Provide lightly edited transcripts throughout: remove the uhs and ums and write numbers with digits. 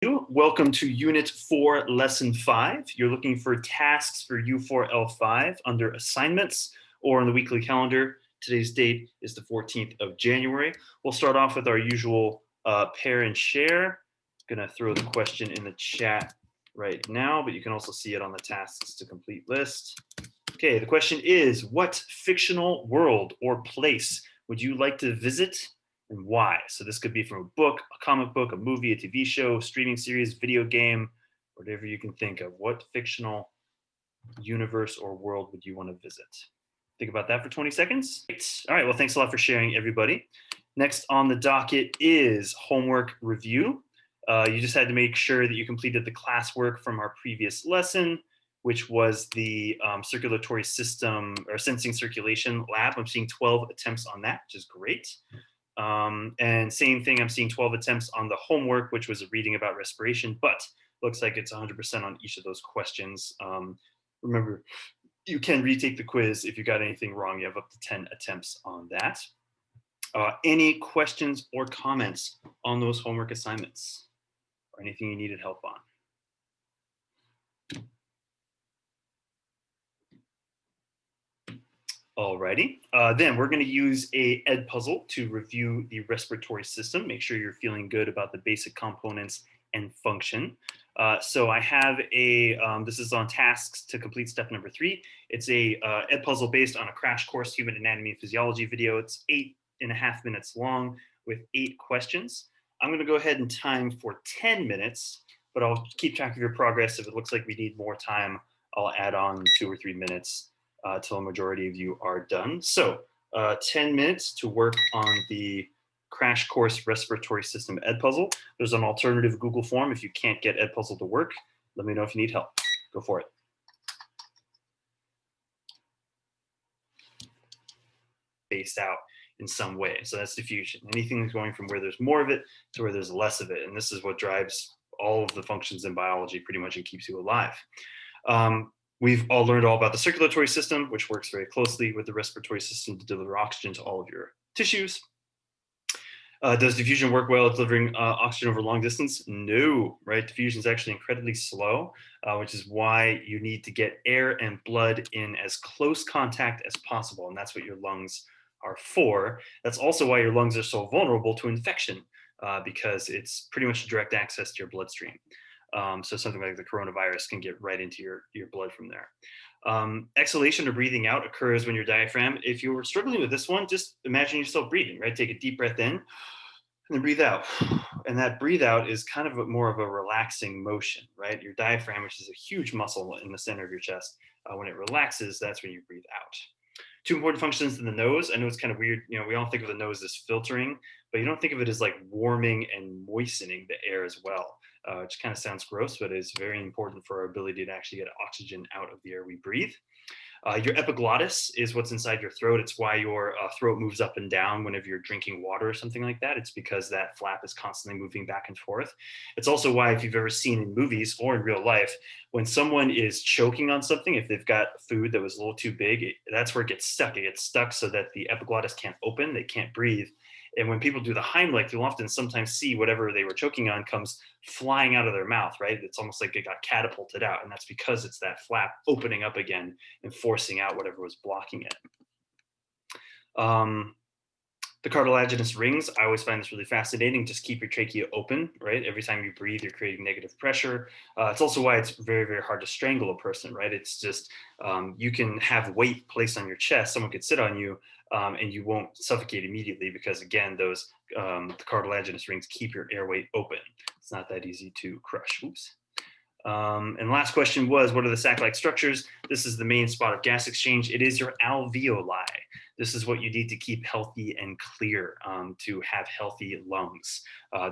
Welcome to Unit 4, Lesson 5. You're looking for tasks for U4L5 under assignments or on the weekly calendar. Today's date is the 14th of January. We'll start off with our usual pair and share. I'm going to throw the question in the chat right now, but you can also see it on the tasks to complete list. Okay, the question is, what fictional world or place would you like to visit and why? So this could be from a book, a comic book, a movie, a TV show, streaming series, video game, whatever you can think of. What fictional universe or world would you want to visit? Think about that for 20 seconds. All right, well, thanks a lot for sharing, everybody. Next on the docket is homework review. You just had to make sure that you completed the classwork from our previous lesson, which was the circulatory system or sensing circulation lab. I'm seeing 12 attempts on that, which is great. And same thing, I'm seeing 12 attempts on the homework, which was a reading about respiration, but looks like it's 100% on each of those questions. Remember, you can retake the quiz if you got anything wrong. You have up to 10 attempts on that. Any questions or comments on those homework assignments or anything you needed help on? Alrighty, then we're going to use a ed puzzle to review the respiratory system. Make sure you're feeling good about the basic components and function. So I have a, this is on tasks to complete step number 3. It's a ed puzzle based on a crash course human anatomy and physiology video. It's 8.5 minutes long with 8 questions. I'm going to go ahead and time for 10 minutes, but I'll keep track of your progress. If it looks like we need more time, I'll add on 2 or 3 minutes till a majority of you are done. So 10 minutes to work on the crash course respiratory system ed puzzle. There's an alternative Google form. If you can't get ed puzzle to work, let me know if you need help. Go for it. Spaced out in some way. So that's diffusion. Anything that's going from where there's more of it to where there's less of it. And this is what drives all of the functions in biology pretty much and keeps you alive. We've all learned all about the circulatory system, which works very closely with the respiratory system to deliver oxygen to all of your tissues. Does diffusion work well at delivering oxygen over long distance? No, right? Diffusion is actually incredibly slow, which is why you need to get air and blood in as close contact as possible. And that's what your lungs are for. That's also why your lungs are so vulnerable to infection, because it's pretty much direct access to your bloodstream. So something like the coronavirus can get right into your blood from there. Exhalation or breathing out occurs when your diaphragm, if you were struggling with this one, just imagine yourself breathing, right? Take a deep breath in and then breathe out. And that breathe out is kind of more of a relaxing motion, right? Your diaphragm, which is a huge muscle in the center of your chest, when it relaxes, that's when you breathe out. 2 important functions in the nose. I know it's kind of weird. You know, we all think of the nose as filtering, but you don't think of it as like warming and moistening the air as well. Which kind of sounds gross, but it's very important for our ability to actually get oxygen out of the air we breathe. Your epiglottis is what's inside your throat. It's why your throat moves up and down whenever you're drinking water or something like that. It's because that flap is constantly moving back and forth. It's also why, if you've ever seen in movies or in real life, when someone is choking on something, if they've got food that was a little too big, that's where it gets stuck. It gets stuck so that the epiglottis can't open, they can't breathe. And when people do the Heimlich, you'll often sometimes see whatever they were choking on comes flying out of their mouth, right? It's almost like it got catapulted out. And that's because it's that flap opening up again and forcing out whatever was blocking it. The cartilaginous rings, I always find this really fascinating. Just keep your trachea open, right? Every time you breathe, you're creating negative pressure. It's also why it's very, very hard to strangle a person, right? It's just, you can have weight placed on your chest. Someone could sit on you and you won't suffocate immediately because, again, those the cartilaginous rings keep your airway open. It's not that easy to crush. Oops. And last question was, what are the sac-like structures? This is the main spot of gas exchange. It is your alveoli. This is what you need to keep healthy and clear to have healthy lungs.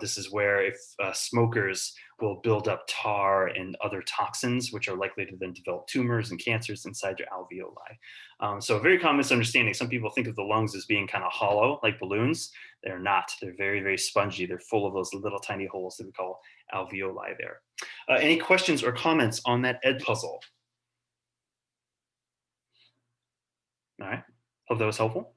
This is where if smokers will build up tar and other toxins, which are likely to then develop tumors and cancers inside your alveoli. So a very common misunderstanding. Some people think of the lungs as being kind of hollow, like balloons. They're not. They're very, very spongy. They're full of those little tiny holes that we call alveoli there. Any questions or comments on that ed puzzle? All right. Hope that was helpful.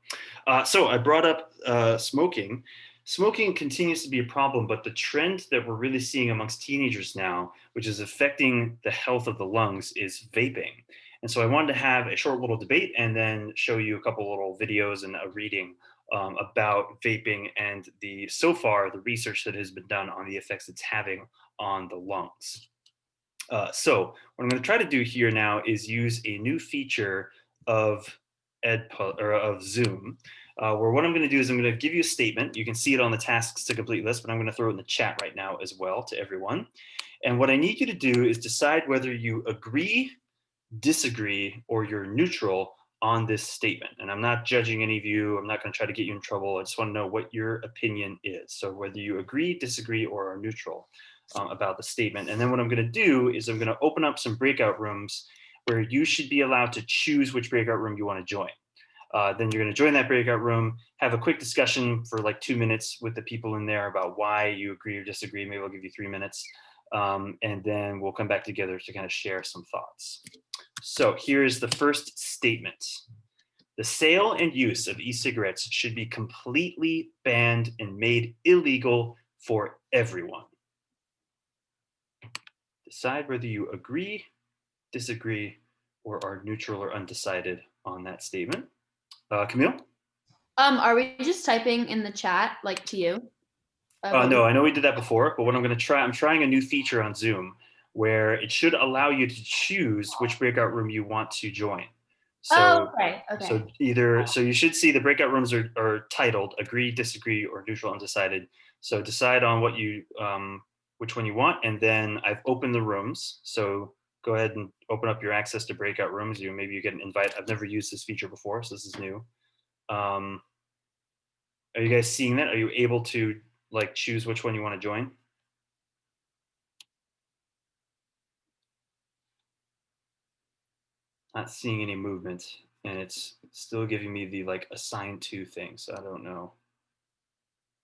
So I brought up smoking Smoking continues to be a problem, but the trend that we're really seeing amongst teenagers now, which is affecting the health of the lungs, is vaping. And so I wanted to have a short little debate and then show you a couple little videos and a reading about vaping and so far the research that has been done on the effects it's having on the lungs. So what I'm going to try to do here now is use a new feature of of Zoom, where what I'm going to do is I'm going to give you a statement. You can see it on the tasks to complete list, but I'm going to throw it in the chat right now as well to everyone. And what I need you to do is decide whether you agree, disagree, or you're neutral on this statement. And I'm not judging any of you. I'm not going to try to get you in trouble. I just want to know what your opinion is. So whether you agree, disagree, or are neutral about the statement. And then what I'm going to do is I'm going to open up some breakout rooms where you should be allowed to choose which breakout room you want to join. Then you're going to join that breakout room, have a quick discussion for like 2 minutes with the people in there about why you agree or disagree. Maybe I'll give you 3 minutes. And then we'll come back together to kind of share some thoughts. So here's the first statement. The sale and use of e-cigarettes should be completely banned and made illegal for everyone. Decide whether you agree, disagree, or are neutral or undecided on that statement. Camille? Are we just typing in the chat, like to you? No, I know we did that before, but what I'm trying a new feature on Zoom where it should allow you to choose which breakout room you want to join. So, okay. So you should see the breakout rooms are titled agree, disagree, or neutral, undecided. So decide on what you, which one you want, and then I've opened the rooms. So go ahead and open up your access to breakout rooms. Maybe you get an invite. I've never used this feature before, so this is new. Are you guys seeing that? Are you able to like choose which one you want to join? Not seeing any movement, and it's still giving me the like assigned to thing, so I don't know.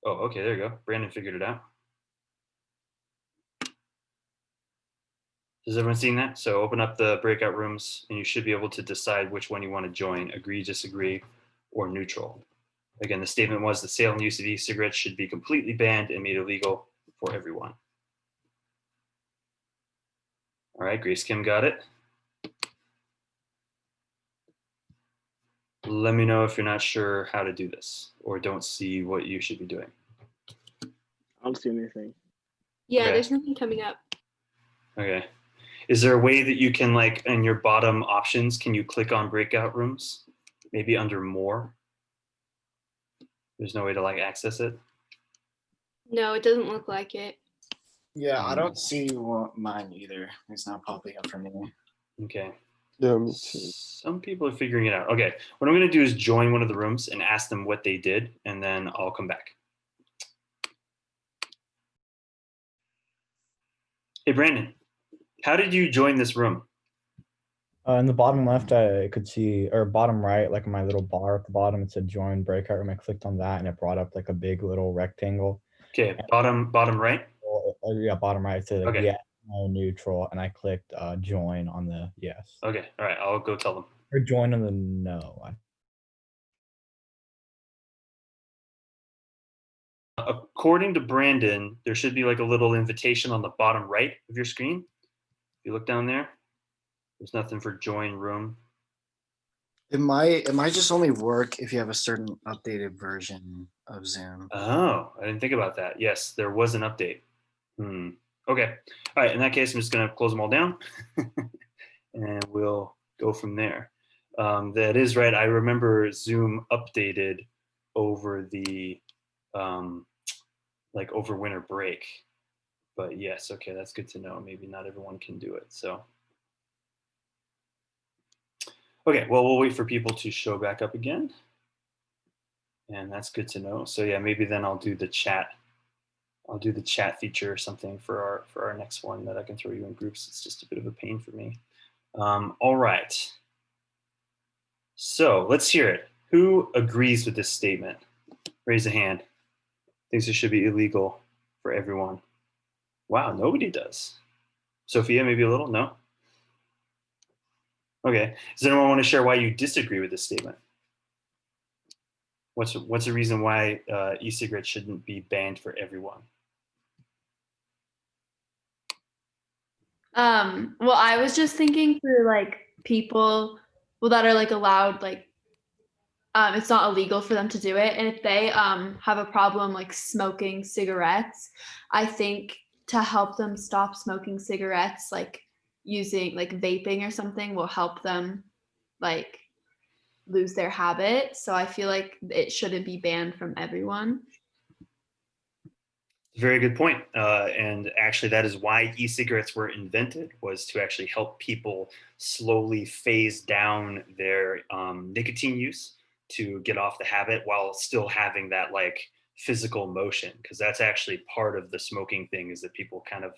Oh, okay, there you go. Brandon figured it out. Is everyone seeing that? So open up the breakout rooms and you should be able to decide which one you want to join, agree, disagree, or neutral. Again, the statement was the sale and use of e-cigarettes should be completely banned and made illegal for everyone. All right, Grace Kim got it. Let me know if you're not sure how to do this or don't see what you should be doing. I don't see anything. Yeah, Okay. There's nothing coming up. Okay. Is there a way that you can like in your bottom options, can you click on breakout rooms? Maybe under more? There's no way to like access it? No, it doesn't look like it. Yeah, I don't see mine either. It's not popping up for me. Okay. Yeah, me too. Some people are figuring it out. Okay, what I'm going to do is join one of the rooms and ask them what they did, and then I'll come back. Hey, Brandon, how did you join this room? In the bottom left, I could see, or bottom right, like my little bar at the bottom, it said join breakout room. I clicked on that and it brought up like a big little rectangle. Okay, bottom right? Yeah, bottom right, it said like, Okay. yeah, no, neutral, and I clicked join on the yes. Okay, all right, I'll go tell them. Or join on the no. According to Brandon, there should be like a little invitation on the bottom right of your screen. If you look down there, there's nothing for join room. It might just only work if you have a certain updated version of Zoom. Oh, I didn't think about that. Yes, there was an update. Okay, all right, in that case, I'm just gonna close them all down and we'll go from there. That is right, I remember Zoom updated over the, like over winter break. But yes, okay, that's good to know. Maybe not everyone can do it, so. Okay, well, we'll wait for people to show back up again. And that's good to know. So yeah, maybe then I'll do the chat. I'll do the chat feature or something for our next one that I can throw you in groups. It's just a bit of a pain for me. All right. So let's hear it. Who agrees with this statement? Raise a hand. Thinks it should be illegal for everyone. Wow, nobody does. Sophia, maybe a little? No? Okay. Does anyone want to share why you disagree with this statement? What's the reason why e-cigarettes shouldn't be banned for everyone? Well, I was just thinking for like people, well, that are like allowed, like, it's not illegal for them to do it. And if they have a problem like smoking cigarettes, I think to help them stop smoking cigarettes, like using like vaping or something will help them like lose their habit. So I feel like it shouldn't be banned from everyone. Very good point. And actually, that is why e-cigarettes were invented, was to actually help people slowly phase down their nicotine use to get off the habit while still having that like physical motion. Because that's actually part of the smoking thing, is that people kind of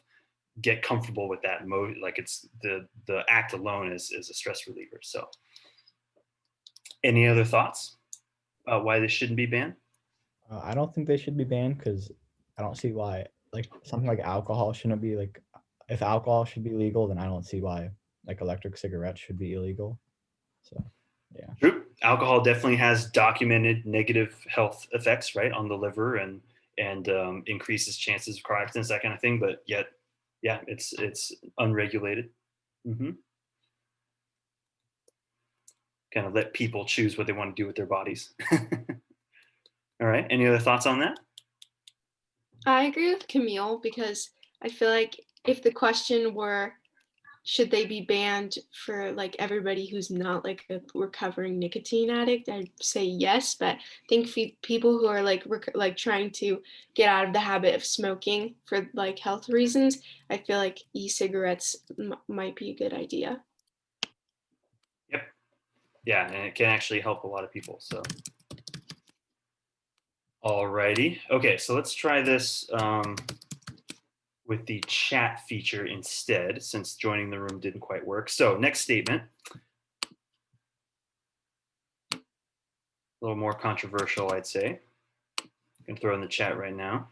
get comfortable with that mode. Like it's the act alone is a stress reliever. So, any other thoughts about why this shouldn't be banned? I don't think they should be banned because I don't see why. Like something like alcohol shouldn't be like. If alcohol should be legal, then I don't see why like electric cigarettes should be illegal. So, yeah. True. Alcohol definitely has documented negative health effects, right, on the liver and increases chances of car accidents, that kind of thing. But yet, yeah, it's unregulated. Mm-hmm. Kind of let people choose what they want to do with their bodies. All right. Any other thoughts on that? I agree with Camille because I feel like if the question were, should they be banned for like everybody who's not like a recovering nicotine addict, I'd say yes. But I think people who are like trying to get out of the habit of smoking for like health reasons, I feel like e-cigarettes might be a good idea. Yep. Yeah, and it can actually help a lot of people. So, alrighty. Okay, so let's try this with the chat feature instead, since joining the room didn't quite work. So, next statement. A little more controversial, I'd say. I can throw in the chat right now.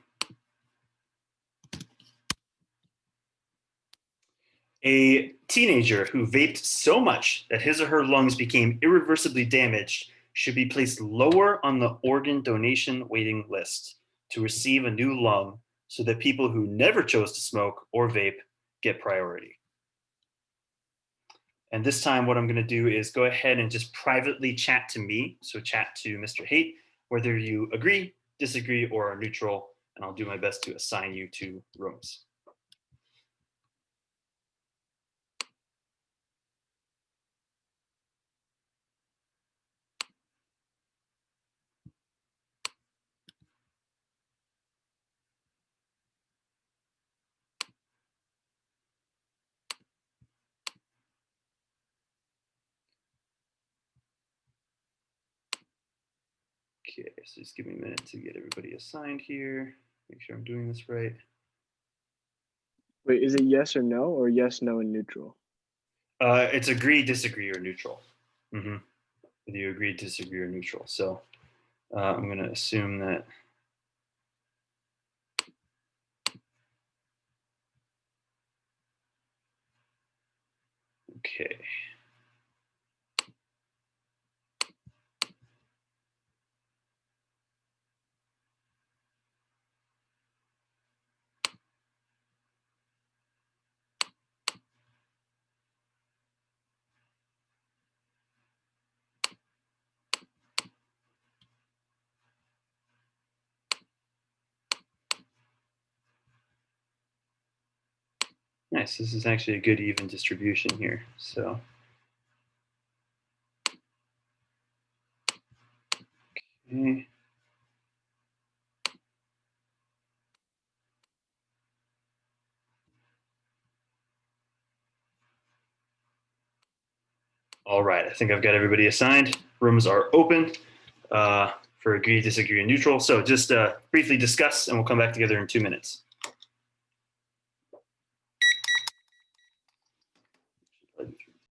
A teenager who vaped so much that his or her lungs became irreversibly damaged should be placed lower on the organ donation waiting list to receive a new lung, so that people who never chose to smoke or vape get priority. And this time what I'm going to do is go ahead and just privately chat to me, so chat to Mr. Haight, whether you agree, disagree, or are neutral, and I'll do my best to assign you to rooms. Okay, so just give me a minute to get everybody assigned here. Make sure I'm doing this right. Wait, is it yes or no, or yes, no, and neutral? It's agree, disagree, or neutral. Mm-hmm. Whether you agree, disagree, or neutral. So I'm going to assume that. Okay. Nice. This is actually a good even distribution here. So. Okay. All right, I think I've got everybody assigned. Rooms are open for agree, disagree, and neutral. So just briefly discuss, and we'll come back together in 2 minutes.